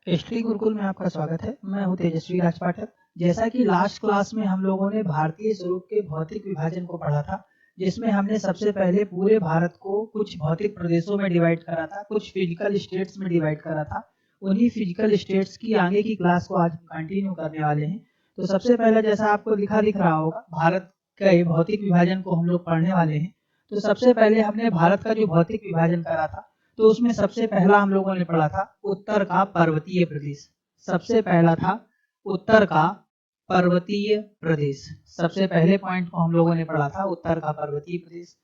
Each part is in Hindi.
स्ट्री गुरुकुल में आपका स्वागत है। मैं हूं तेजस्वी राज पाठक। जैसा कि लास्ट क्लास में हम लोगों ने भारतीय स्वरूप के भौतिक विभाजन को पढ़ा था, जिसमें हमने सबसे पहले पूरे भारत को कुछ भौतिक प्रदेशों में डिवाइड करा था, कुछ फिजिकल स्टेट्स में डिवाइड करा था। उन्हीं फिजिकल स्टेट्स की आगे की क्लास को आज कंटिन्यू करने वाले हैं। तो सबसे पहले जैसा आपको दिख रहा होगा, भारत के भौतिक विभाजन को हम लोग पढ़ने वाले हैं। तो सबसे पहले हमने भारत का जो भौतिक विभाजन करा था, तो उसमें सबसे पहला हम लोगों ने पढ़ा था उत्तर का पर्वतीय प्रदेश। सबसे पहला था उत्तर का पर्वतीय प्रदेश। सबसे पहले पॉइंट को हम लोगों ने पढ़ा था उत्तर का पर्वतीय प्रदेश।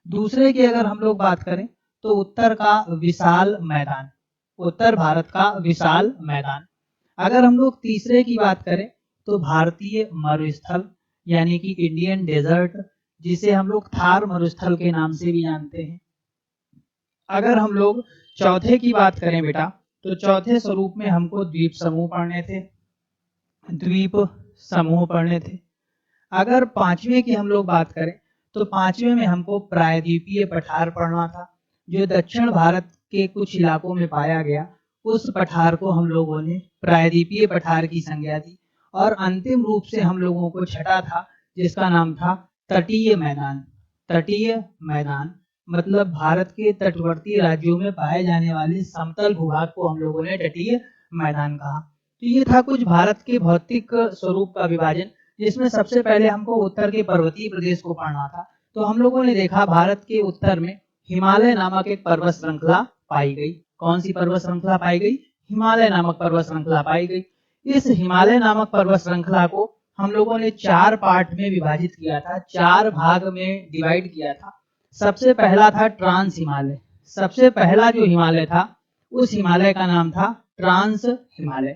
दूसरे की अगर हम लोग बात करें तो उत्तर का विशाल मैदान, उत्तर भारत का विशाल मैदान। अगर हम लोग तीसरे की बात करें तो भारतीय मरुस्थल यानी कि इंडियन डेजर्ट, जिसे हम लोग थार मरुस्थल के नाम से भी जानते हैं। अगर हम लोग चौथे की बात करें बेटा, तो चौथे स्वरूप में हमको द्वीप समूह पढ़ने थे, द्वीप समूह पढ़ने थे। अगर पांचवें की हम लोग बात करें तो पांचवें में हमको प्रायद्वीपीय पठार पढ़ना था, जो दक्षिण भारत के कुछ इलाकों में पाया गया। उस पठार को हम लोगों ने प्रायद्वीपीय पठार की संज्ञा दी। और अंतिम रूप से हम लोगों को छठा था, जिसका नाम था तटीय मैदान। तटीय मैदान मतलब भारत के तटवर्ती राज्यों में पाए जाने वाले समतल भूभाग को हम लोगों ने तटीय मैदान कहा। तो ये था कुछ भारत के भौतिक स्वरूप का विभाजन, जिसमें सबसे पहले हमको उत्तर के पर्वतीय प्रदेश को पढ़ना था। तो हम लोगों ने देखा भारत के उत्तर में हिमालय नामक एक पर्वत श्रृंखला पाई गई। कौन सी पर्वत श्रृंखला पाई गई? हिमालय नामक पर्वत श्रृंखला पाई गई। इस हिमालय नामक पर्वत श्रृंखला को हम लोगों ने 4 पार्ट में विभाजित किया था, 4 भाग में डिवाइड किया था। सबसे पहला था ट्रांस हिमालय। सबसे पहला जो हिमालय था, उस हिमालय का नाम था ट्रांस हिमालय।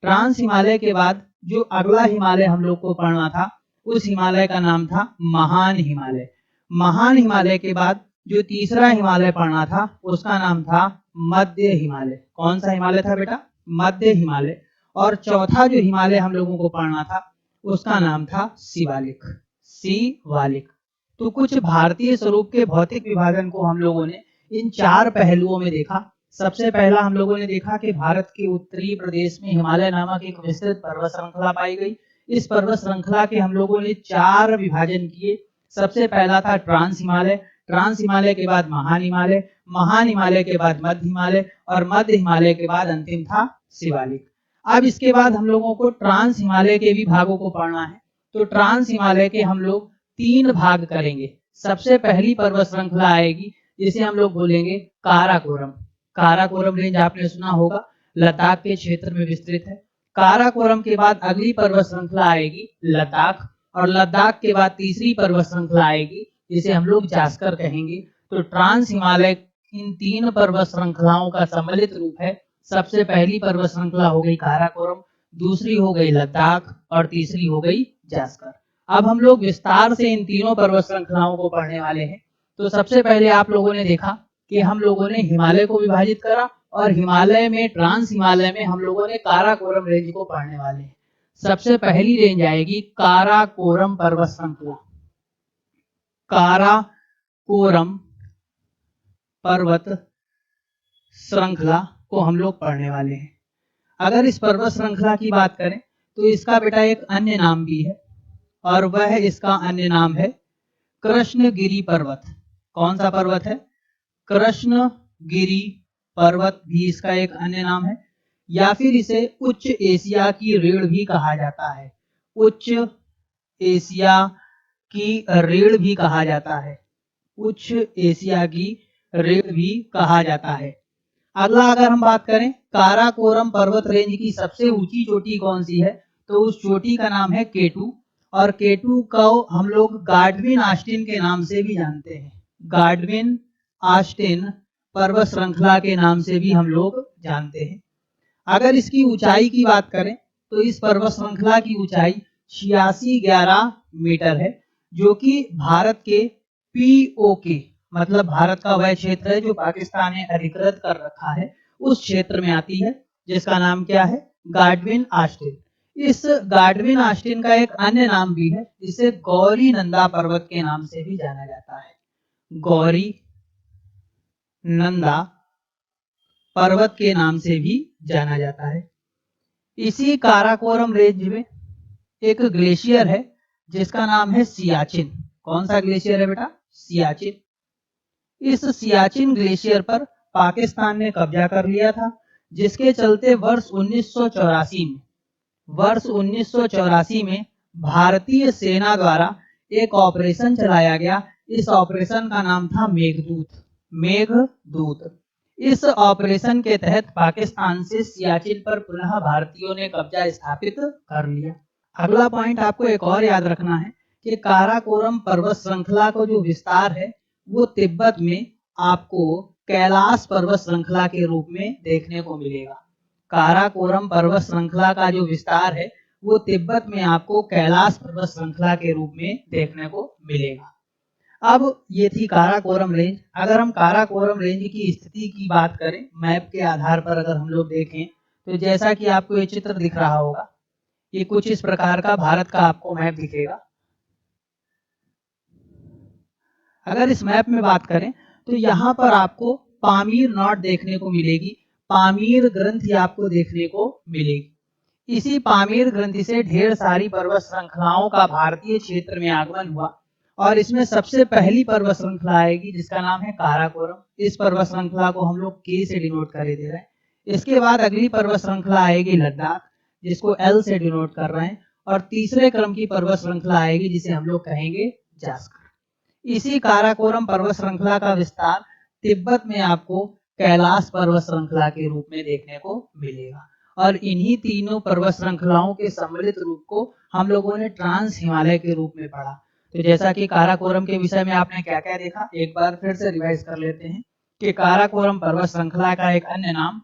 ट्रांस हिमालय के बाद जो अगला हिमालय हम लोग को पढ़ना था, उस हिमालय का नाम था महान हिमालय। महान हिमालय के बाद जो तीसरा हिमालय पढ़ना था, उसका नाम था मध्य हिमालय। कौन सा हिमालय था बेटा? मध्य हिमालय। और चौथा जो हिमालय हम लोगों को पढ़ना था, उसका नाम था शिवालिक। शिवालिक। तो कुछ भारतीय स्वरूप के भौतिक विभाजन को हम लोगों ने इन 4 पहलुओं में देखा। सबसे पहला हम लोगों ने देखा कि भारत के उत्तरी प्रदेश में हिमालय नामक एक विस्तृत पर्वत श्रृंखला पाई गई। इस पर्वत श्रृंखला के हम लोगों ने 4 विभाजन किए। सबसे पहला था ट्रांस हिमालय, ट्रांस हिमालय के बाद महान हिमालय, महान हिमालय के बाद मध्य हिमालय, और मध्य हिमालय के बाद अंतिम था शिवालिक। अब इसके बाद हम लोगों को ट्रांस हिमालय के भी भागों को पढ़ना है। तो ट्रांस हिमालय के हम लोग 3 भाग करेंगे। सबसे पहली पर्वत श्रृंखला आएगी, जिसे हम लोग बोलेंगे काराकोरम। काराकोरम रेंज आपने सुना होगा, लद्दाख के क्षेत्र में विस्तृत है। काराकोरम के बाद अगली पर्वत श्रृंखला आएगी लद्दाख, और लद्दाख के बाद तीसरी पर्वत श्रृंखला आएगी, जिसे हम लोग जास्कर कहेंगे। तो ट्रांस हिमालय इन 3 पर्वत श्रृंखलाओं का सम्मिलित रूप है। सबसे पहली पर्वत श्रृंखला हो गई काराकोरम, दूसरी हो गई लद्दाख, और तीसरी हो गई जास्कर। अब हम लोग विस्तार से इन तीनों पर्वत श्रृंखलाओं को पढ़ने वाले हैं। तो सबसे पहले आप लोगों ने देखा कि हम लोगों ने हिमालय को विभाजित करा, और हिमालय में ट्रांस हिमालय में हम लोगों ने काराकोरम रेंज को पढ़ने वाले हैं। सबसे पहली रेंज आएगी काराकोरम पर्वत श्रृंखला। काराकोरम पर्वत श्रृंखला को हम लोग पढ़ने वाले हैं। अगर इस पर्वत श्रृंखला की बात करें तो इसका बेटा एक अन्य नाम भी है, और वह इसका अन्य नाम है कृष्णगिरी पर्वत। कौन सा पर्वत है? कृष्णगिरी पर्वत भी इसका एक अन्य नाम है, या फिर इसे उच्च एशिया की रीढ़ भी कहा जाता है। उच्च एशिया की रीढ़ भी कहा जाता है। उच्च एशिया की रीढ़ भी कहा जाता है। अगला अगर हम बात करें काराकोरम पर्वत रेंज की सबसे ऊंची चोटी कौन सी है, तो उस चोटी का नाम है केटू, और केटू को हम लोग गाडविन ऑस्टिन के नाम से भी जानते हैं। गाडविन ऑस्टिन पर्वत श्रृंखला के नाम से भी हम लोग जानते हैं। अगर इसकी ऊंचाई की बात करें तो इस पर्वत श्रृंखला की ऊंचाई 8611 मीटर है, जो कि भारत के पीओके मतलब भारत का वह क्षेत्र है जो पाकिस्तान ने अधिकृत कर रखा है, उस क्षेत्र में आती है, जिसका नाम क्या है? गाडविन ऑस्टिन। इस गाडविन ऑस्टिन का एक अन्य नाम भी है, जिसे गौरी नंदा पर्वत के नाम से भी जाना जाता है। गौरी नंदा पर्वत के नाम से भी जाना जाता है। इसी काराकोरम रेंज में एक ग्लेशियर है जिसका नाम है सियाचिन। कौन सा ग्लेशियर है बेटा? सियाचिन। इस सियाचिन ग्लेशियर पर पाकिस्तान ने कब्जा कर लिया था, जिसके चलते वर्ष 1984 में भारतीय सेना द्वारा एक ऑपरेशन चलाया गया। इस ऑपरेशन का नाम था मेघदूत। इस ऑपरेशन के तहत पाकिस्तान से सियाचिन पर पुनः भारतीयों ने कब्जा स्थापित कर लिया। अगला पॉइंट आपको एक और याद रखना है कि काराकोरम पर्वत श्रृंखला को जो विस्तार है वो तिब्बत में आपको कैलाश पर्वत श्रृंखला के रूप में देखने को मिलेगा। काराकोरम पर्वत श्रृंखला का जो विस्तार है वो तिब्बत में आपको कैलाश पर्वत श्रृंखला के रूप में देखने को मिलेगा। अब ये थी काराकोरम रेंज। अगर हम काराकोरम रेंज की स्थिति की बात करें मैप के आधार पर, अगर हम लोग देखें तो जैसा कि आपको ये चित्र दिख रहा होगा, ये कुछ इस प्रकार का भारत का आपको मैप दिखेगा। अगर इस मैप में बात करें तो यहाँ पर आपको पामीर नॉट देखने को मिलेगी, पामीर ग्रंथि आपको देखने को मिलेगी। इसी पामीर ग्रंथि से ढेर सारी पर्वत श्रृंखलाओं का भारतीय क्षेत्र में आगमन हुआ और इसमें सबसे पहली पर्वत श्रृंखला आएगी जिसका नाम है काराकोरम। इस पर्वत श्रृंखला को हम लोग के से डिनोट कर दे रहे हैं। इसके बाद अगली पर्वत श्रृंखला आएगी लद्दाख, जिसको एल से डिनोट कर रहे हैं, और तीसरे क्रम की पर्वत श्रृंखला आएगी जिसे हम लोग कहेंगे जास्कर। इसी काराकोरम पर्वत श्रृंखला का विस्तार तिब्बत में आपको कैलाश पर्वत श्रृंखला के रूप में देखने को मिलेगा और इन्हीं तीनों पर्वत श्रृंखलाओं के सम्मिलित रूप को हम लोगों ने ट्रांस हिमालय के रूप में पढ़ा। तो जैसा कि काराकोरम के विषय में आपने क्या क्या देखा, एक बार फिर से रिवाइज कर लेते हैं कि काराकोरम पर्वत श्रृंखला का एक अन्य नाम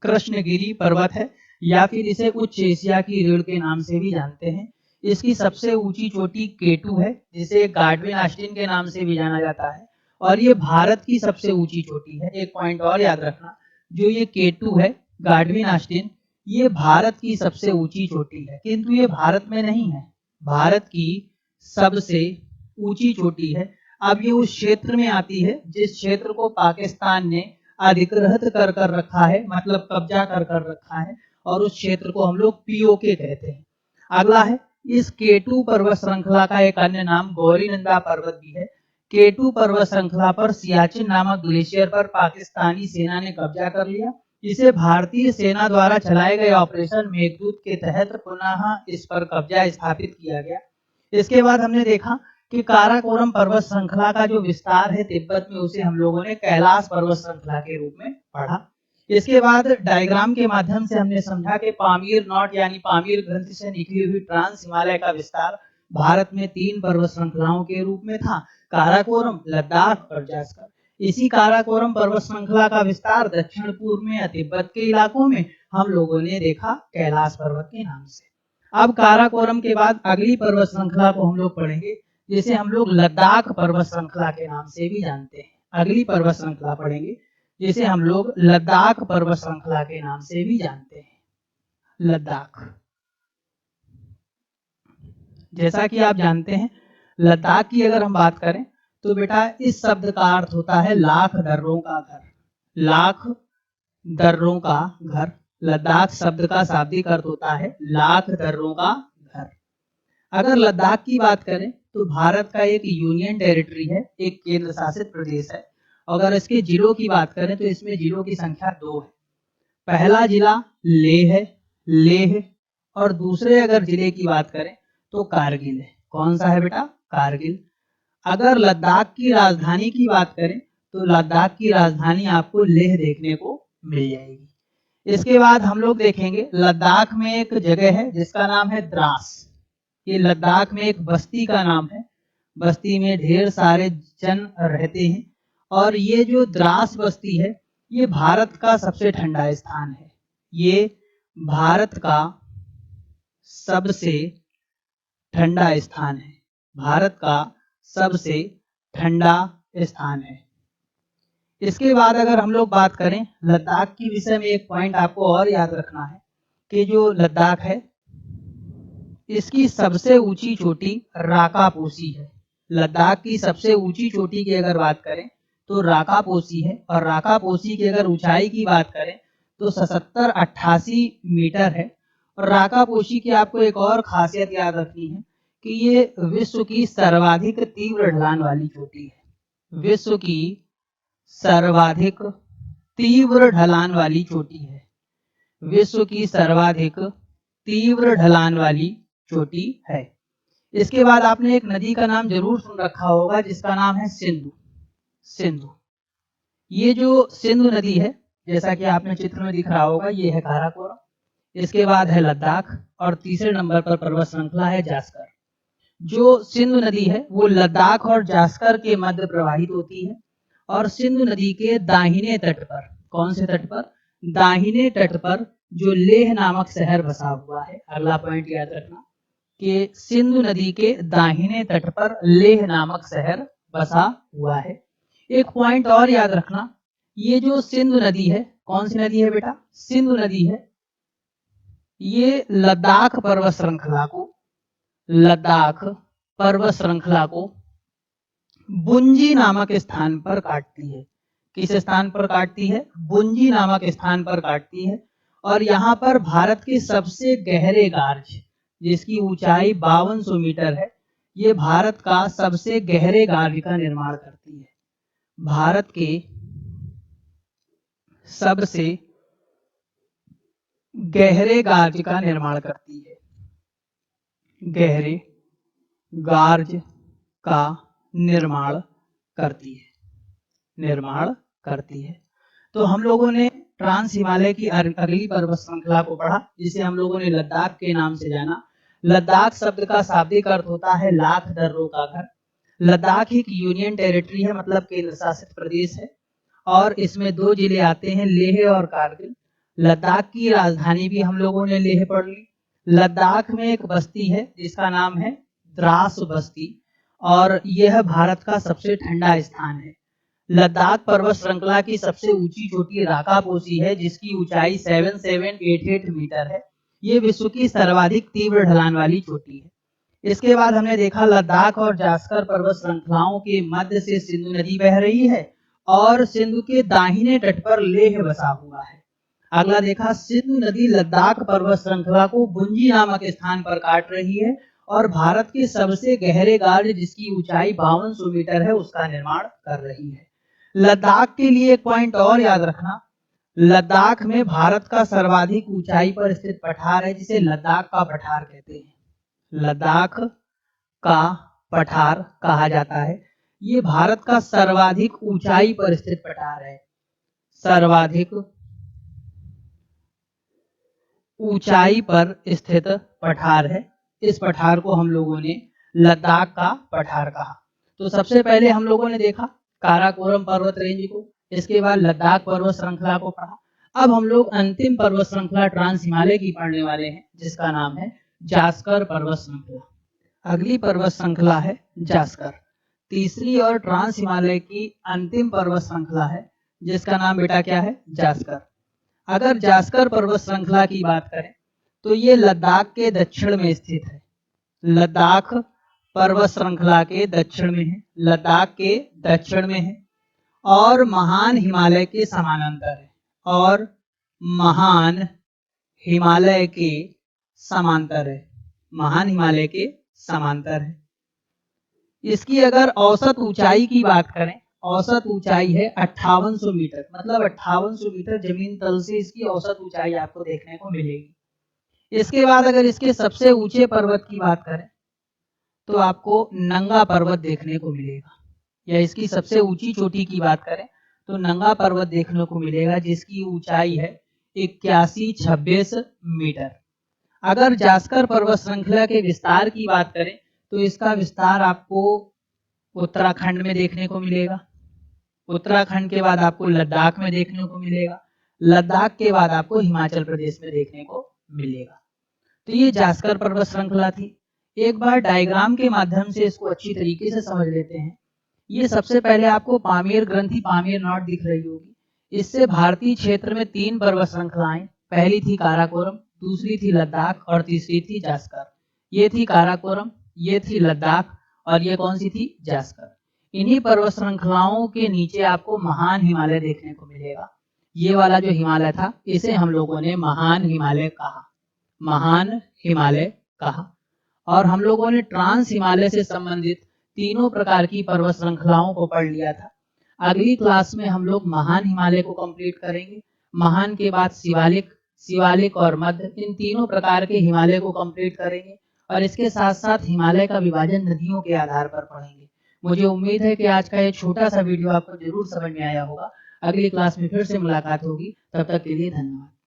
कृष्णगिरी पर्वत है या फिर इसे उच्च एशिया की रीढ़ के नाम से भी जानते हैं। इसकी सबसे ऊंची चोटी केटू है जिसे गाडविन ऑस्टिन के नाम से भी जाना जाता है और ये भारत की सबसे ऊंची चोटी है। एक पॉइंट और याद रखना, जो ये केटू है गाडविन ऑस्टिन, ये भारत की सबसे ऊंची चोटी है, किंतु ये भारत में नहीं है, भारत की सबसे ऊंची चोटी है। अब ये उस क्षेत्र में आती है जिस क्षेत्र को पाकिस्तान ने अधिकृत कर रखा है, मतलब कब्जा कर रखा है, और उस क्षेत्र को हम लोग पीओके कहते हैं। अगला है, इस केटू पर्वत श्रृंखला का एक अन्य नाम गौरीनंदा पर्वत भी है। केटू पर्वत श्रृंखला पर सियाचिन नामक ग्लेशियर पर पाकिस्तानी सेना ने कब्जा कर लिया। इसे भारतीय सेना द्वारा चलाए गए ऑपरेशन मेघदूत के तहत पुनः इस पर कब्जा स्थापित किया गया। इसके बाद हमने देखा कि काराकोरम पर्वत श्रृंखला का जो विस्तार है तिब्बत में, उसे हम लोगों ने कैलाश पर्वत श्रृंखला के रूप में पढ़ा। इसके बाद डायग्राम के माध्यम से हमने समझा कि पामीर नॉट यानी पामीर ग्रंथि से निकली हुई ट्रांस हिमालय का विस्तार भारत में 3 पर्वत श्रृंखलाओं के रूप में था, काराकोरम, लद्दाख और जास्कर। इसी काराकोरम पर्वत श्रृंखला का विस्तार दक्षिण पूर्व में तिब्बत के इलाकों में हम लोगों ने देखा कैलाश पर्वत के नाम से। अब काराकोरम के बाद अगली पर्वत श्रृंखला को हम लोग पढ़ेंगे जिसे हम लोग लद्दाख पर्वत श्रृंखला के नाम से भी जानते हैं। अगली पर्वत श्रृंखला पढ़ेंगे जिसे हम लोग लद्दाख पर्वत श्रृंखला के नाम से भी जानते हैं। लद्दाख, जैसा कि आप जानते हैं, लद्दाख की अगर हम बात करें तो बेटा इस शब्द का अर्थ होता है लाख दर्रों का घर। लाख दर्रों का घर, लद्दाख शब्द का शाब्दिक अर्थ होता है लाख दर्रों का घर। अगर लद्दाख की बात करें तो भारत का एक यूनियन टेरिटरी है, एक केंद्र शासित प्रदेश है। अगर इसके जिलों की बात करें तो इसमें जिलों की संख्या 2 है। पहला जिला लेह है, लेह, और दूसरे अगर जिले की बात करें तो कारगिल है। कौन सा है बेटा? कारगिल। अगर लद्दाख की राजधानी की बात करें तो लद्दाख की राजधानी आपको लेह देखने को मिल जाएगी। इसके बाद हम लोग देखेंगे लद्दाख में एक जगह है जिसका नाम है द्रास। ये लद्दाख में एक बस्ती का नाम है, बस्ती में ढेर सारे जन रहते हैं और ये जो द्रास बस्ती है ये भारत का सबसे ठंडा स्थान है। ये भारत का सबसे ठंडा स्थान है, भारत का सबसे ठंडा स्थान है। इसके बाद अगर हम लोग बात करें लद्दाख की विषय में, एक पॉइंट आपको और याद रखना है कि जो लद्दाख है इसकी सबसे ऊंची चोटी राकापोसी है। लद्दाख की सबसे ऊंची चोटी की अगर बात करें तो राकापोसी है, और राकापोसी की अगर ऊंचाई की बात करें तो 77-88 मीटर है। और राकापोशी की आपको एक और खासियत याद रखनी है कि ये विश्व की सर्वाधिक तीव्र ढलान वाली चोटी है। विश्व की सर्वाधिक तीव्र ढलान वाली चोटी है। विश्व की सर्वाधिक तीव्र ढलान वाली चोटी है। इसके बाद आपने एक नदी का नाम जरूर सुन रखा होगा जिसका नाम है सिंधु। सिंधु, ये जो सिंधु नदी है, जैसा कि आपने चित्र में दिख रहा होगा, ये है काराकोरम, इसके बाद है लद्दाख और तीसरे नंबर पर पर्वत श्रृंखला है जास्कर। जो सिंधु नदी है वो लद्दाख और जास्कर के मध्य प्रवाहित होती है और सिंधु नदी के दाहिने तट पर, कौन से तट पर? दाहिने तट पर जो लेह नामक शहर बसा हुआ है। अगला पॉइंट याद रखना कि सिंधु नदी के दाहिने तट पर लेह नामक शहर बसा हुआ है। एक पॉइंट और याद रखना, ये जो सिंधु नदी है, कौन सी नदी है बेटा? सिंधु नदी है। ये लद्दाख पर्वत श्रृंखला को, लद्दाख पर्वत श्रृंखला को बुंजी नामक स्थान पर काटती है। किस स्थान पर काटती है? बुंजी नामक स्थान पर काटती है। और यहाँ पर भारत के सबसे गहरे गार्ज, जिसकी ऊंचाई 5200 मीटर है, ये भारत का सबसे गहरे गार्ज का निर्माण करती है। भारत के सबसे गहरे गार्ज का निर्माण करती है। गहरे गार्ज का निर्माण करती है, निर्माण करती है। तो हम लोगों ने ट्रांस हिमालय की अगली पर्वत श्रृंखला को पढ़ा, जिसे हम लोगों ने लद्दाख के नाम से जाना। लद्दाख शब्द का शाब्दिक अर्थ होता है लाख दर्रों का घर। लद्दाख एक यूनियन टेरिटरी है, मतलब केंद्र शासित प्रदेश है, और इसमें 2 जिले आते हैं, लेह और कारगिल। लद्दाख की राजधानी भी हम लोगों ने लेह पढ़ ली। लद्दाख में एक बस्ती है जिसका नाम है द्रास बस्ती, और यह भारत का सबसे ठंडा स्थान है। लद्दाख पर्वत श्रृंखला की सबसे ऊंची चोटी राकापोशी है, जिसकी ऊंचाई 7788 मीटर है। ये विश्व की सर्वाधिक तीव्र ढलान वाली चोटी है। इसके बाद हमने देखा लद्दाख और जास्कर पर्वत श्रृंखलाओं के मध्य से सिंधु नदी बह रही है और सिंधु के दाहिने तट पर लेह बसा हुआ है। अगला देखा, सिंधु नदी लद्दाख पर्वत श्रृंखला को बुंजी नामक स्थान पर काट रही है और भारत के सबसे गहरे गार्ज, जिसकी ऊंचाई 5200 मीटर है, उसका निर्माण कर रही है। लद्दाख के लिए एक पॉइंट और याद रखना, लद्दाख में भारत का सर्वाधिक ऊंचाई पर स्थित पठार है, जिसे लद्दाख का पठार कहते हैं। लद्दाख का पठार कहा जाता है। ये भारत का सर्वाधिक ऊंचाई पर स्थित पठार है, सर्वाधिक ऊंचाई पर स्थित पठार है। इस पठार को हम लोगों ने लद्दाख का पठार कहा। तो सबसे पहले हम लोगों ने देखा काराकोरम पर्वत रेंज को, इसके बाद लद्दाख पर्वत श्रृंखला को पढ़ा। अब हम लोग अंतिम पर्वत श्रृंखला ट्रांस हिमालय की पढ़ने वाले हैं, जिसका नाम है जास्कर पर्वत श्रृंखला। अगली पर्वत श्रृंखला है जास्कर, तीसरी और ट्रांस हिमालय की अंतिम पर्वत श्रृंखला है, जिसका नाम बेटा क्या है? जास्कर। अगर जास्कर पर्वत श्रृंखला की बात करें तो ये लद्दाख के दक्षिण में स्थित है। लद्दाख पर्वत श्रृंखला के दक्षिण में है, लद्दाख के दक्षिण में है और महान हिमालय के समानांतर है, और महान हिमालय के समांतर है, महान हिमालय के समांतर है। इसकी अगर औसत ऊंचाई की बात करें, औसत ऊंचाई है 5800 मीटर, मतलब 5800 मीटर जमीन तल से इसकी औसत ऊंचाई आपको देखने को मिलेगी। इसके बाद अगर इसके सबसे ऊंचे पर्वत की बात करें तो आपको नंगा पर्वत देखने को मिलेगा, या इसकी सबसे ऊंची चोटी की बात करें तो नंगा पर्वत देखने को मिलेगा, जिसकी ऊंचाई है 8126 मीटर। अगर जास्कर पर्वत श्रृंखला के विस्तार की बात करें तो इसका विस्तार आपको उत्तराखंड में देखने को मिलेगा, उत्तराखंड के बाद आपको लद्दाख में देखने को मिलेगा, लद्दाख के बाद आपको हिमाचल प्रदेश में देखने को मिलेगा। तो ये जास्कर पर्वत श्रृंखला थी। एक बार डायग्राम के माध्यम से इसको अच्छी तरीके से समझ लेते हैं। ये सबसे पहले आपको पामीर ग्रंथि, पामीर नॉट दिख रही होगी। इससे भारतीय क्षेत्र में 3 पर्वत श्रृंखलाएं, पहली थी काराकोरम, दूसरी थी लद्दाख और तीसरी थी जास्कर। ये थी काराकोरम, ये थी लद्दाख और ये कौन सी थी? जास्कर। इन्हीं पर्वत श्रृंखलाओं के नीचे आपको महान हिमालय देखने को मिलेगा। ये वाला जो हिमालय था इसे हम लोगों ने महान हिमालय कहा, महान हिमालय कहा। और हम लोगों ने ट्रांस हिमालय से संबंधित तीनों प्रकार की पर्वत श्रृंखलाओं को पढ़ लिया था। अगली क्लास में हम लोग महान हिमालय को कंप्लीट करेंगे। महान के बाद शिवालिक, शिवालिक और मध्य, इन तीनों प्रकार के हिमालय को कंप्लीट करेंगे और इसके साथ साथ हिमालय का विभाजन नदियों के आधार पर पढ़ेंगे। मुझे उम्मीद है कि आज का ये छोटा सा वीडियो आपको जरूर समझ में आया होगा। अगली क्लास में फिर से मुलाकात होगी, तब तक के लिए धन्यवाद।